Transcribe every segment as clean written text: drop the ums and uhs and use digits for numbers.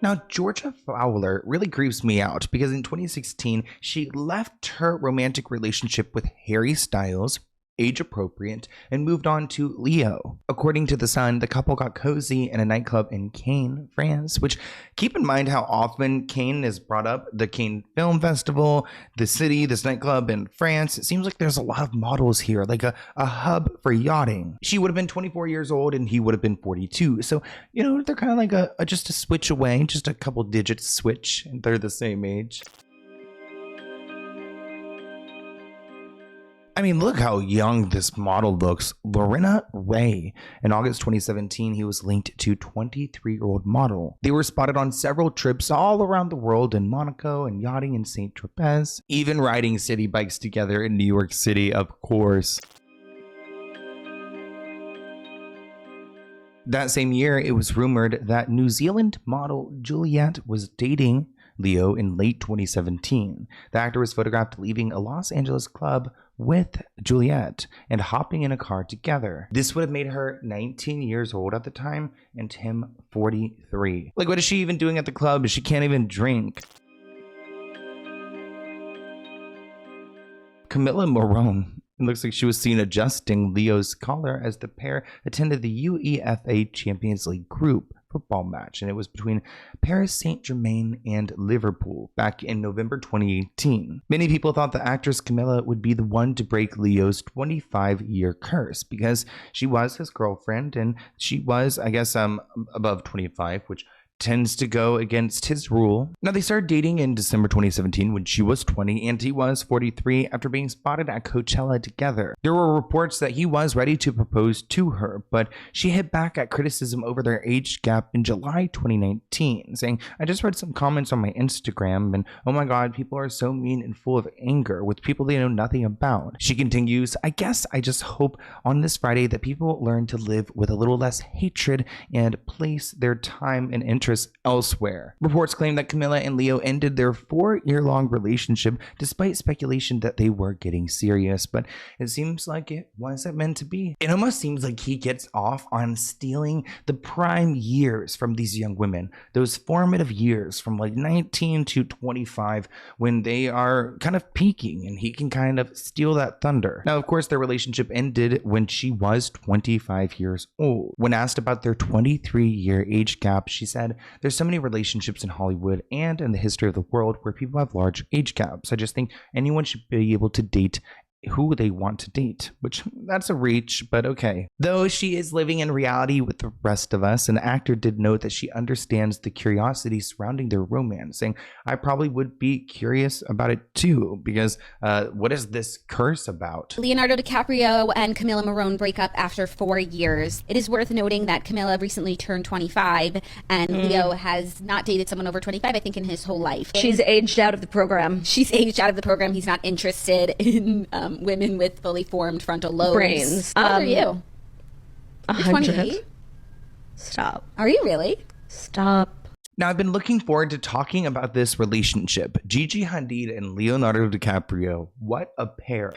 Now, Georgia Fowler really creeps me out because in 2016, she left her romantic relationship with Harry Styles, age appropriate, and moved on to Leo. According to The Sun, the couple got cozy in a nightclub in Cannes, France, which, keep in mind how often Cannes is brought up, the Cannes Film Festival, the city, this nightclub in France. It seems like there's a lot of models here, like a hub for yachting. She would have been 24 years old and he would have been 42. So, they're kind of like just a switch away, just a couple digits switch, and they're the same age. I mean, look how young this model looks. Lorena Ray. In August 2017, he was linked to 23-year-old model. They were spotted on several trips all around the world in Monaco and yachting in St. Tropez, even riding city bikes together in New York City, of course. That same year, it was rumored that New Zealand model Juliet was dating Leo in late 2017. The actor was photographed leaving a Los Angeles club with Juliet and hopping in a car together. This would have made her 19 years old at the time and him 43. Like, what is she even doing at the club? She can't even drink. Camila Morrone. It looks like she was seen adjusting Leo's collar as the pair attended the UEFA Champions League group football match, and it was between Paris Saint-Germain and Liverpool back in November 2018. Many people thought the actress Camila would be the one to break Leo's 25-year curse because she was his girlfriend and she was, I guess, above 25, which tends to go against his rule. Now, they started dating in December 2017 when she was 20 and he was 43 after being spotted at Coachella together. There were reports that he was ready to propose to her, but she hit back at criticism over their age gap in July 2019, saying, "I just read some comments on my Instagram and oh my god, people are so mean and full of anger with people they know nothing about." She continues, "I guess I just hope on this Friday that people learn to live with a little less hatred and place their time and interest elsewhere." Reports claim that Camila and Leo ended their 4-year-long relationship despite speculation that they were getting serious, but it seems like it wasn't meant to be. It almost seems like he gets off on stealing the prime years from these young women, those formative years from like 19 to 25 when they are kind of peaking, and he can kind of steal that thunder. Now, of course, their relationship ended when she was 25 years old. When asked about their 23-year age gap, she said, "There's so many relationships in Hollywood and in the history of the world where people have large age gaps. I just think anyone should be able to date who they want to date," which that's a reach, but okay. Though she is living in reality with the rest of us, an actor did note that she understands the curiosity surrounding their romance, saying, "I probably would be curious about it too, because what is this curse about?" Leonardo DiCaprio and Camila Morrone break up after 4 years. It is worth noting that Camila recently turned 25 and Leo has not dated someone over 25, I think, in his whole life. She's aged out of the program. She's aged out of the program. He's not interested in women with fully formed frontal lobes. Brains. How old are you? 100. Stop. Are you really? Stop. Now, I've been looking forward to talking about this relationship. Gigi Hadid and Leonardo DiCaprio. What a pair.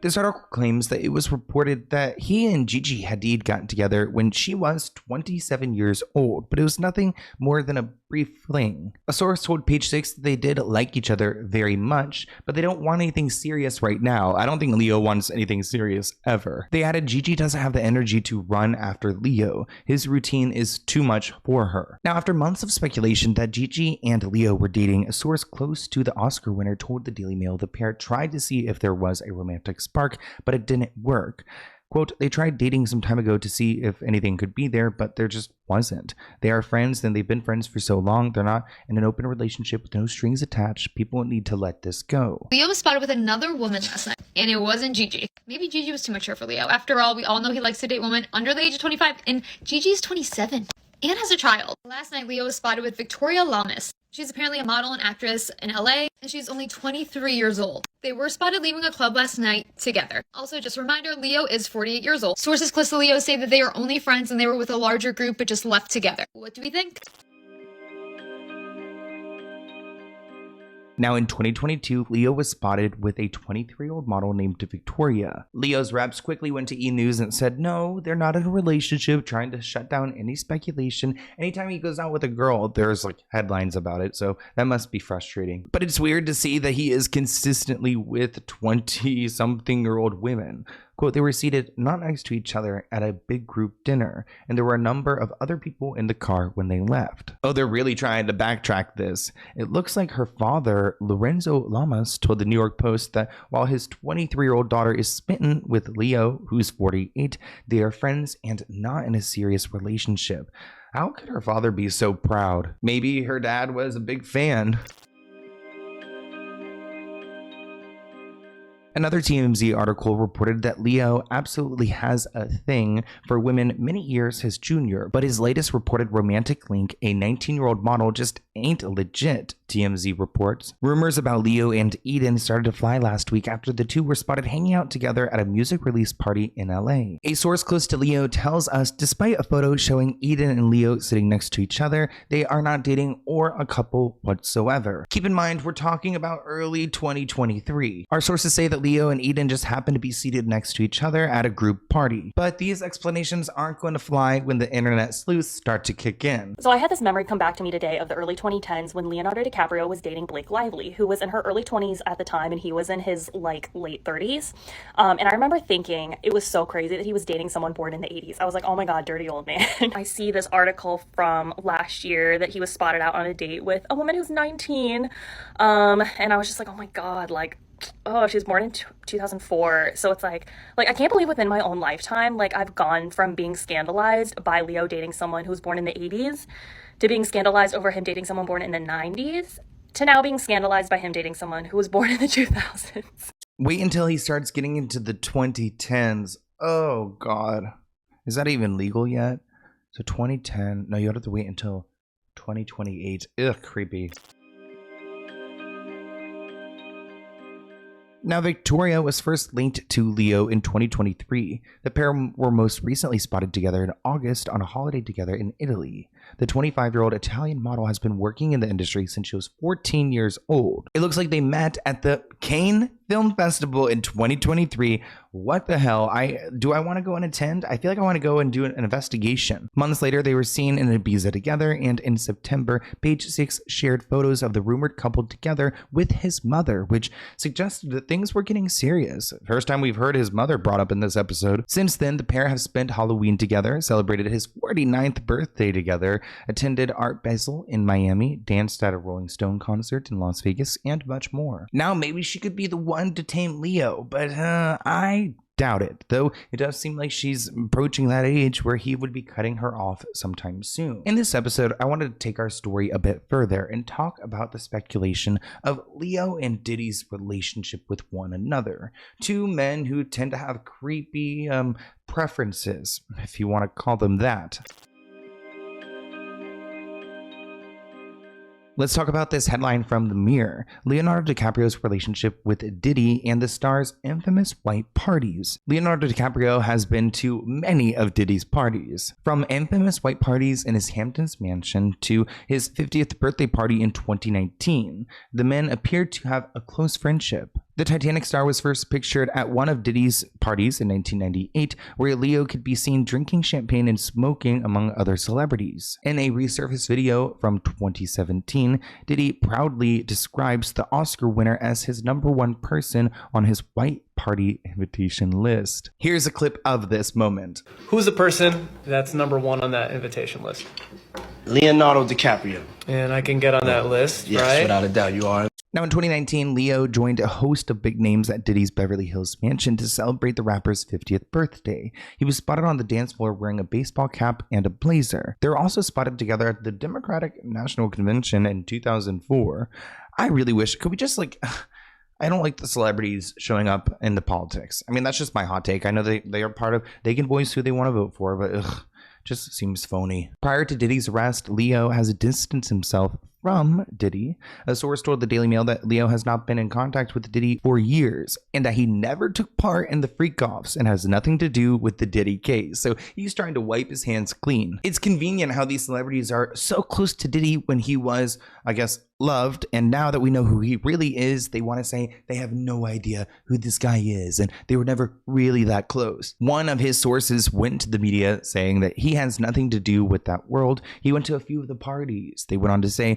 This article claims that it was reported that he and Gigi Hadid got together when she was 27 years old, but it was nothing more than a brief fling. A source told Page Six that they did like each other very much, but they don't want anything serious right now. I don't think Leo wants anything serious ever. They added Gigi doesn't have the energy to run after Leo. His routine is too much for her. Now, after months of speculation that Gigi and Leo were dating, a source close to the Oscar winner told the Daily Mail the pair tried to see if there was a romantic spark, but it didn't work. Quote, "They tried dating some time ago to see if anything could be there, but there just wasn't. They are friends and they've been friends for so long. They're not in an open relationship with no strings attached. People need to let this go." Leo was spotted with another woman last night, and it wasn't Gigi. Maybe Gigi was too mature for Leo. After all, we all know he likes to date women under the age of 25, and Gigi's 27 and has a child. Last night, Leo was spotted with Victoria Lamas. She's apparently a model and actress in LA, and she's only 23 years old. They were spotted leaving a club last night together. Also, just a reminder, Leo is 48 years old. Sources close to Leo say that they are only friends and they were with a larger group but just left together. What do we think? Now in 2022, Leo was spotted with a 23-year-old model named Victoria. Leo's reps quickly went to E! News and said, no, they're not in a relationship, trying to shut down any speculation. Anytime he goes out with a girl, there's like headlines about it, so that must be frustrating. But it's weird to see that he is consistently with 20-something-year-old women. Quote, they were seated not next to each other at a big group dinner, and there were a number of other people in the car when they left. Oh, they're really trying to backtrack this. It looks like her father, Lorenzo Lamas, told the New York Post that while his 23-year-old daughter is smitten with Leo, who's 48, they are friends and not in a serious relationship. How could her father be so proud? Maybe her dad was a big fan. Another TMZ article reported that Leo absolutely has a thing for women many years his junior, but his latest reported romantic link, a 19-year-old model, just ain't legit, TMZ reports. Rumors about Leo and Eden started to fly last week after the two were spotted hanging out together at a music release party in LA. A source close to Leo tells us despite a photo showing Eden and Leo sitting next to each other, they are not dating or a couple whatsoever. Keep in mind, we're talking about early 2023. Our sources say that Leo and Eden just happen to be seated next to each other at a group party. But these explanations aren't going to fly when the internet sleuths start to kick in. So I had this memory come back to me today of the early 2010s when Leonardo DiCaprio was dating Blake Lively, who was in her early 20s at the time and he was in his like late 30s. And I remember thinking it was so crazy that he was dating someone born in the 80s. I was like, oh my God, dirty old man. I see this article from last year that he was spotted out on a date with a woman who's 19. And I was just like, oh my God, like, oh, she was born in 2004. So it's like I can't believe within my own lifetime, like I've gone from being scandalized by Leo dating someone who was born in the 80s to being scandalized over him dating someone born in the 90s to now being scandalized by him dating someone who was born in the 2000s. Wait until he starts getting into the 2010s. Oh God. Is that even legal yet? So 2010. No, you have to wait until 2028. Ugh, creepy. Now, Victoria was first linked to Leo in 2023. The pair were most recently spotted together in August on a holiday together in Italy. The 25-year-old Italian model has been working in the industry since she was 14 years old. It looks like they met at the Cannes Film Festival in 2023. What the hell? Do I want to go and attend? I feel like I want to go and do an investigation. Months later, they were seen in Ibiza together, and in September, Page Six shared photos of the rumored couple together with his mother, which suggested that things were getting serious. First time we've heard his mother brought up in this episode. Since then, the pair have spent Halloween together, celebrated his 49th birthday together, attended Art Basel in Miami, danced at a Rolling Stone concert in Las Vegas, and much more. Now, maybe she could be the one to tame Leo, but I doubt it, though it does seem like she's approaching that age where he would be cutting her off sometime soon. In this episode, I wanted to take our story a bit further and talk about the speculation of Leo and Diddy's relationship with one another. Two men who tend to have creepy preferences, if you want to call them that. Let's talk about this headline from The Mirror. Leonardo DiCaprio's relationship with Diddy and the star's infamous white parties. Leonardo DiCaprio has been to many of Diddy's parties. From infamous white parties in his Hamptons mansion to his 50th birthday party in 2019, the men appeared to have a close friendship. The Titanic star was first pictured at one of Diddy's parties in 1998, where Leo could be seen drinking champagne and smoking among other celebrities. In a resurfaced video from 2017, Diddy proudly describes the Oscar winner as his #1 person on his white party invitation list. Here's a clip of this moment. Who's the person that's #1 on that invitation list? Leonardo DiCaprio. And I can get on that list, Yes, right? without a doubt, you are. Now, in 2019, Leo joined a host of big names at Diddy's Beverly Hills mansion to celebrate the rapper's 50th birthday. He was spotted on the dance floor wearing a baseball cap and a blazer. They were also spotted together at the Democratic National Convention in 2004. I really wish, could we just I don't like the celebrities showing up in the politics. I mean, that's just my hot take. I know they are part of, they can voice who they want to vote for, but just seems phony. Prior to Diddy's arrest, Leo has distanced himself from Diddy. A source told the Daily Mail that Leo has not been in contact with Diddy for years and that he never took part in the freak-offs and has nothing to do with the Diddy case. So he's trying to wipe his hands clean. It's convenient how these celebrities are so close to Diddy when he was, I guess, loved, and now that we know who he really is, they want to say they have no idea who this guy is and they were never really that close. One of his sources went to the media saying that he has nothing to do with that world. He went to a few of the parties. They went on to say,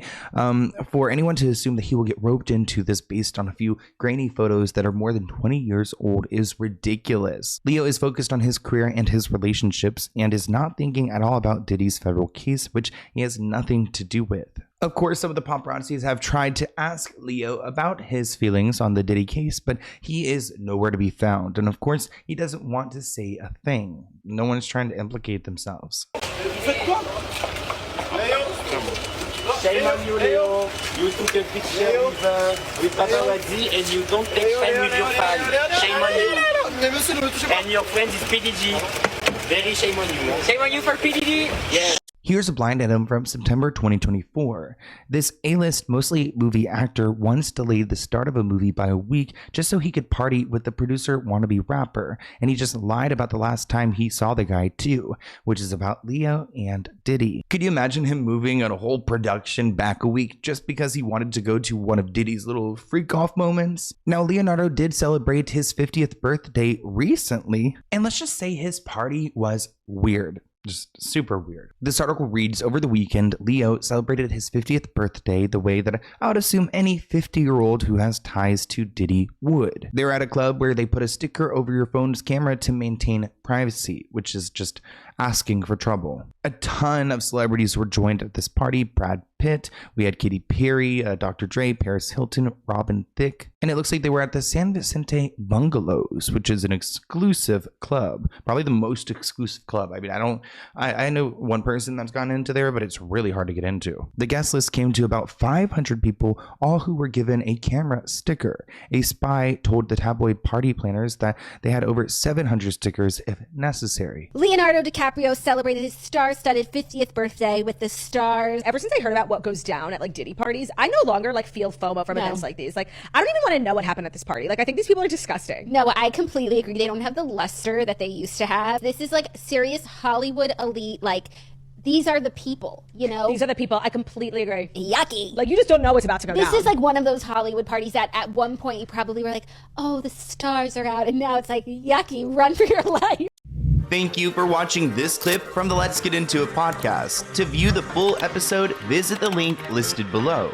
for anyone to assume that he will get roped into this based on a few grainy photos that are more than 20 years old is ridiculous. Leo is focused on his career and his relationships and is not thinking at all about Diddy's federal case, which he has nothing to do with. Of course, some of the paparazzis have tried to ask Leo about his feelings on the Diddy case, but he is nowhere to be found. And of course, he doesn't want to say a thing. No one's trying to implicate themselves. Shame on you, Leo. You took a picture with paparazzi and you don't take time with your fan. Shame on you. And your friend is PDG. Very shame on you. Shame on you for PDG. Yes. Here's a blind item from September 2024. This A-list, mostly movie actor once delayed the start of a movie by a week just so he could party with the producer wannabe rapper. And he just lied about the last time he saw the guy too, which is about Leo and Diddy. Could you imagine him moving a whole production back a week just because he wanted to go to one of Diddy's little freak-off moments? Now, Leonardo did celebrate his 50th birthday recently, and let's just say his party was weird. Just super weird. This article reads, over the weekend, Leo celebrated his 50th birthday the way that I would assume any 50-year-old who has ties to Diddy would. They're at a club where they put a sticker over your phone's camera to maintain privacy, which is just asking for trouble. A ton of celebrities were joined at this party. Brad Pitt, we had Katy Perry, Dr. Dre, Paris Hilton, Robin Thicke, and it looks like they were at the San Vicente Bungalows, which is an exclusive club, probably the most exclusive club. I mean, I know one person that's gone into there, but it's really hard to get into. The guest list came to about 500 people, all who were given a camera sticker. A spy told the tabloid party planners that they had over 700 stickers if necessary. Leonardo DiCaprio celebrated his star-studded 50th birthday with the stars. Ever since I heard about what goes down at like Diddy parties, I no longer like feel FOMO from events like these. Like, I don't even want to know what happened at this party. Like, I think these people are disgusting. No, I completely agree. They don't have the luster that they used to have. This is like serious Hollywood elite, like, these are the people, you know? These are the people. I completely agree. Yucky. Like, you just don't know what's about to go down. This is like one of those Hollywood parties that at one point you probably were like, oh, the stars are out. And now it's like, yucky, run for your life. Thank you for watching this clip from the Let's Get Into It podcast. To view the full episode, visit the link listed below.